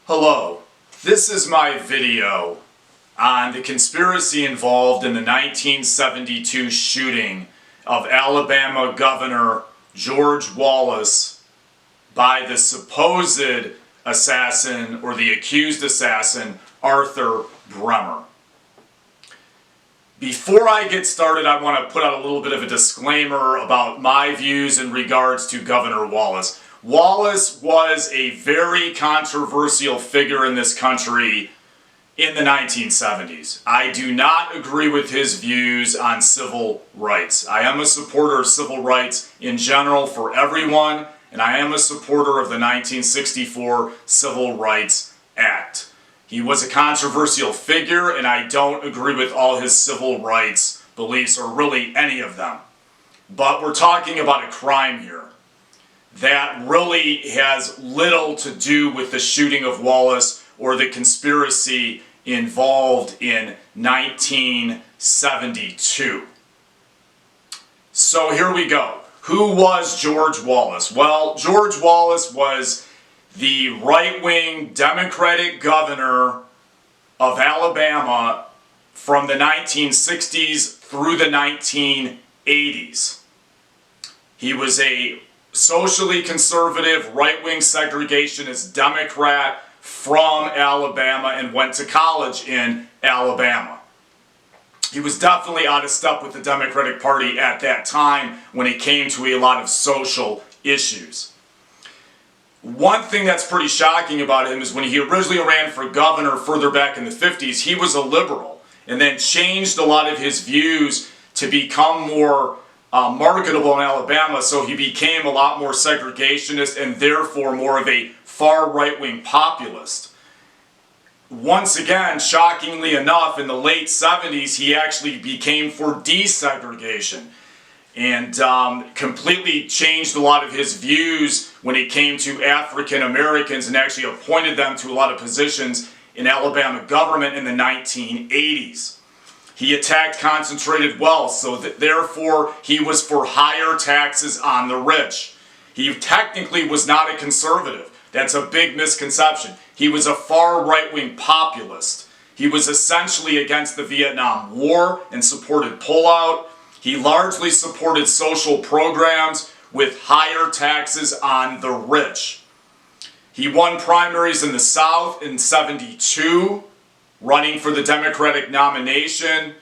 Hello, this is my video on the conspiracy involved in the 1972 shooting of Alabama Governor George Wallace by the supposed assassin or the accused assassin Arthur Bremer. Before I get started, I want to put out a little bit of a disclaimer about my views in regards to Governor Wallace. Wallace was a very controversial figure in this country in the 1970s. I do not agree with his views on civil rights. I am a supporter of civil rights in general for everyone, and I am a supporter of the 1964 Civil Rights Act. He was a controversial figure, and I don't agree with all his civil rights beliefs, or really any of them. But we're talking about a crime here that really has little to do with the shooting of Wallace or the conspiracy involved in 1972. So here we go. Who was George Wallace? Well, George Wallace was the right-wing Democratic governor of Alabama from the 1960s through the 1980s. He was a socially conservative, right-wing segregationist Democrat from Alabama and went to college in Alabama. He was definitely out of step with the Democratic Party at that time when it came to a lot of social issues. One thing that's pretty shocking about him is when he originally ran for governor further back in the 50s, he was a liberal and then changed a lot of his views to become more marketable in Alabama, so he became a lot more segregationist and therefore more of a far right-wing populist. Once again, shockingly enough, in the late 70s, he actually became for desegregation and completely changed a lot of his views when it came to African Americans and actually appointed them to a lot of positions in Alabama government in the 1980s. He attacked concentrated wealth, so that therefore he was for higher taxes on the rich. He technically was not a conservative. That's a big misconception. He was a far right-wing populist. He was essentially against the Vietnam War and supported pullout. He largely supported social programs with higher taxes on the rich. He won primaries in the South in '72, running for the Democratic nomination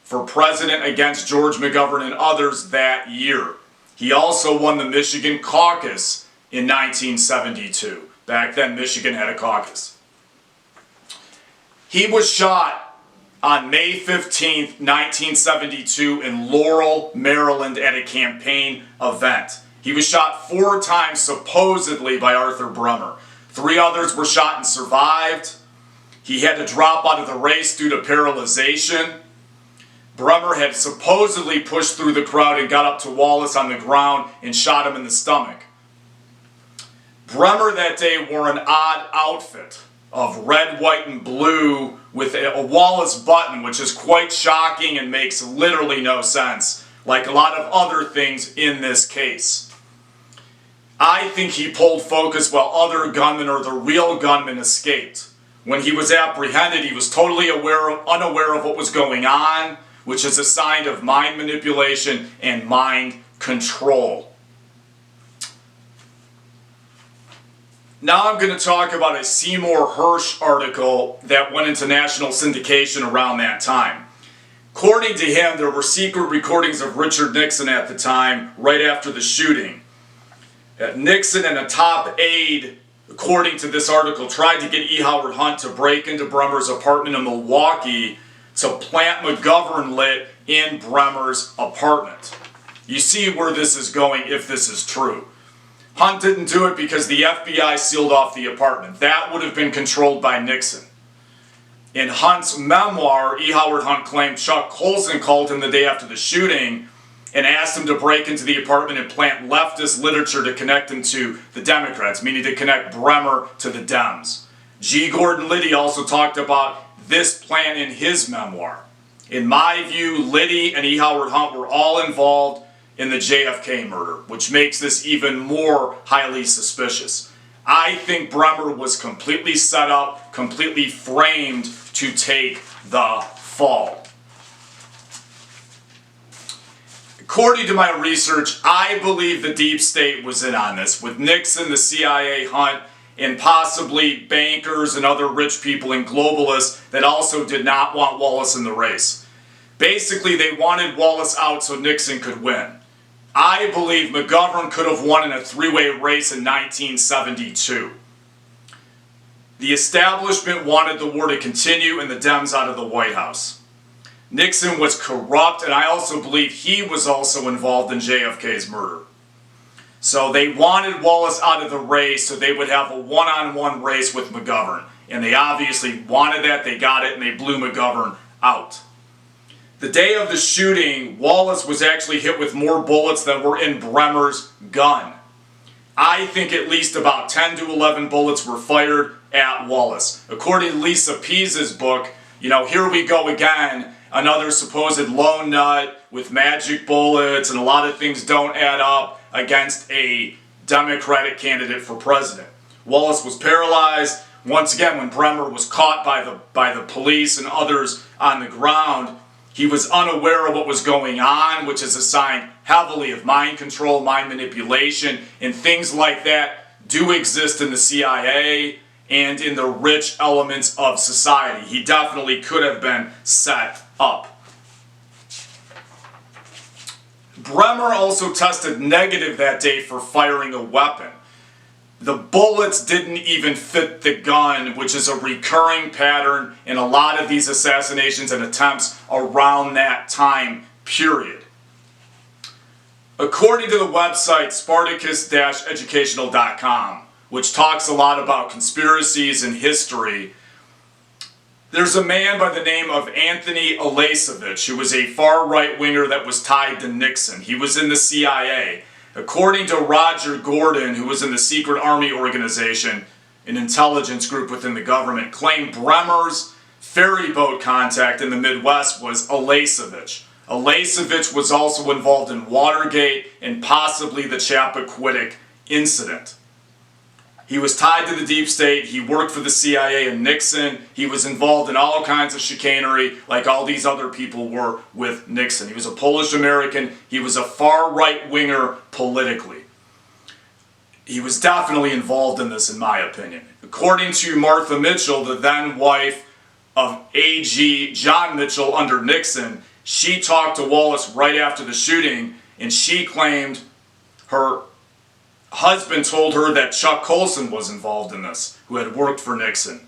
for president against George McGovern and others that year. He also won the Michigan caucus in 1972. Back then, Michigan had a caucus. He was shot on May 15th, 1972 in Laurel, Maryland at a campaign event. He was shot 4 times supposedly by Arthur Bremer. 3 others were shot and survived. He had to drop out of the race due to paralyzation. Bremer had supposedly pushed through the crowd and got up to Wallace on the ground and shot him in the stomach. Bremer that day wore an odd outfit of red, white, and blue with a Wallace button, which is quite shocking and makes literally no sense, like a lot of other things in this case. I think he pulled focus while other gunmen or the real gunman escaped. When he was apprehended, he was totally unaware of what was going on, which is a sign of mind manipulation and mind control. Now I'm going to talk about a Seymour Hersh article that went into national syndication around that time. According to him, there were secret recordings of Richard Nixon at the time, right after the shooting. Nixon and a top aide, according to this article, tried to get E. Howard Hunt to break into Bremer's apartment in Milwaukee to plant McGovern lit in Bremer's apartment. You see where this is going if this is true. Hunt didn't do it because the FBI sealed off the apartment. That would have been controlled by Nixon. In Hunt's memoir, E. Howard Hunt claimed Chuck Colson called him the day after the shooting and asked him to break into the apartment and plant leftist literature to connect him to the Democrats, meaning to connect Bremer to the Dems. G. Gordon Liddy also talked about this plan in his memoir. In my view, Liddy and E. Howard Hunt were all involved in the JFK murder, which makes this even more highly suspicious. I think Bremer was completely set up, completely framed to take the fall. According to my research, I believe the deep state was in on this, with Nixon, the CIA hunt, and possibly bankers and other rich people and globalists that also did not want Wallace in the race. Basically, they wanted Wallace out so Nixon could win. I believe McGovern could have won in a three-way race in 1972. The establishment wanted the war to continue and the Dems out of the White House. Nixon was corrupt, and I also believe he was also involved in JFK's murder. So they wanted Wallace out of the race so they would have a one-on-one race with McGovern. And they obviously wanted that, they got it, and they blew McGovern out. The day of the shooting, Wallace was actually hit with more bullets than were in Bremer's gun. I think at least about 10 to 11 bullets were fired at Wallace. According to Lisa Pease's book, here we go again, another supposed lone nut with magic bullets and a lot of things don't add up against a Democratic candidate for president. Wallace was paralyzed. Once again, when Bremer was caught by the police and others on the ground, he was unaware of what was going on, which is a sign heavily of mind control, mind manipulation, and things like that do exist in the CIA and in the rich elements of society. He definitely could have been set up. Bremer also tested negative that day for firing a weapon. The bullets didn't even fit the gun, which is a recurring pattern in a lot of these assassinations and attempts around that time period. According to the website Spartacus-educational.com, which talks a lot about conspiracies and history, there's a man by the name of Anthony Alasevich, who was a far right-winger that was tied to Nixon. He was in the CIA. According to Roger Gordon, who was in the Secret Army Organization, an intelligence group within the government, claimed Bremer's ferry boat contact in the Midwest was Alasevich. Alasevich was also involved in Watergate and possibly the Chappaquiddick incident. He was tied to the deep state, he worked for the CIA and Nixon, he was involved in all kinds of chicanery like all these other people were with Nixon. He was a Polish American, he was a far right winger politically. He was definitely involved in this in my opinion. According to Martha Mitchell, the then wife of AG John Mitchell under Nixon, she talked to Wallace right after the shooting and she claimed her husband told her that Chuck Colson was involved in this, who had worked for Nixon.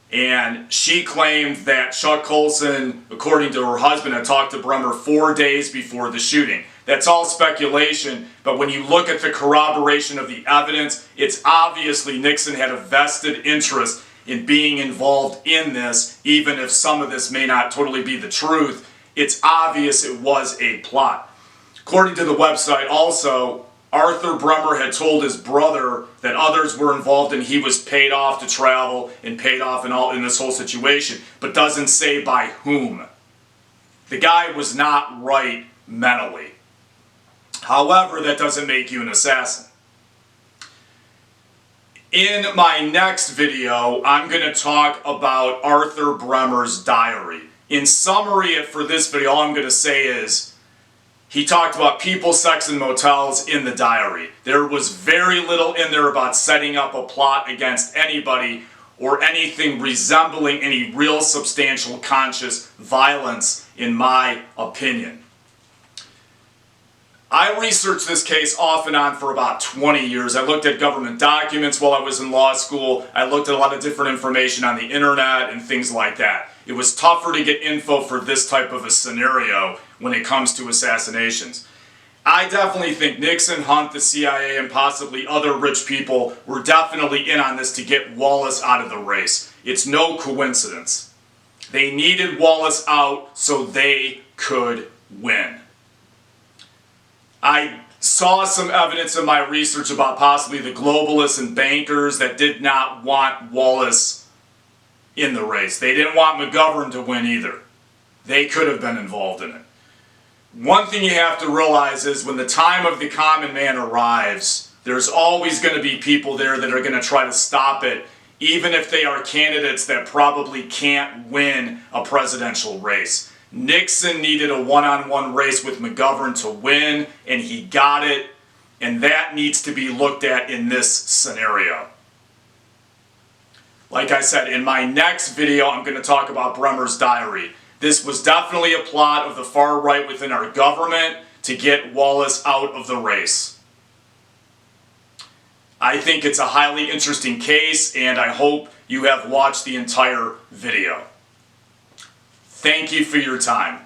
And she claimed that Chuck Colson, according to her husband, had talked to Bremer 4 days before the shooting. That's all speculation, but when you look at the corroboration of the evidence, it's obviously Nixon had a vested interest in being involved in this, even if some of this may not totally be the truth. It's obvious it was a plot. According to the website also, Arthur Bremer had told his brother that others were involved and he was paid off to travel and paid off in this whole situation, but doesn't say by whom. The guy was not right mentally. However, that doesn't make you an assassin. In my next video, I'm going to talk about Arthur Bremer's diary. In summary, for this video, all I'm going to say is, he talked about people, sex, and motels in the diary. There was very little in there about setting up a plot against anybody or anything resembling any real substantial conscious violence, in my opinion. I researched this case off and on for about 20 years. I looked at government documents while I was in law school. I looked at a lot of different information on the internet and things like that. It was tougher to get info for this type of a scenario when it comes to assassinations. I definitely think Nixon, Hunt, the CIA, and possibly other rich people were definitely in on this to get Wallace out of the race. It's no coincidence. They needed Wallace out so they could win. I saw some evidence in my research about possibly the globalists and bankers that did not want Wallace in the race. They didn't want McGovern to win either. They could have been involved in it. One thing you have to realize is when the time of the common man arrives, There's always going to be people there that are going to try to stop it, even if they are candidates that probably can't win a presidential race. Nixon needed a one-on-one race with McGovern to win, and he got it, and that needs to be looked at in this scenario. Like I said, in my next video, I'm going to talk about Bremer's diary. This was definitely a plot of the far right within our government to get Wallace out of the race. I think it's a highly interesting case, and I hope you have watched the entire video. Thank you for your time.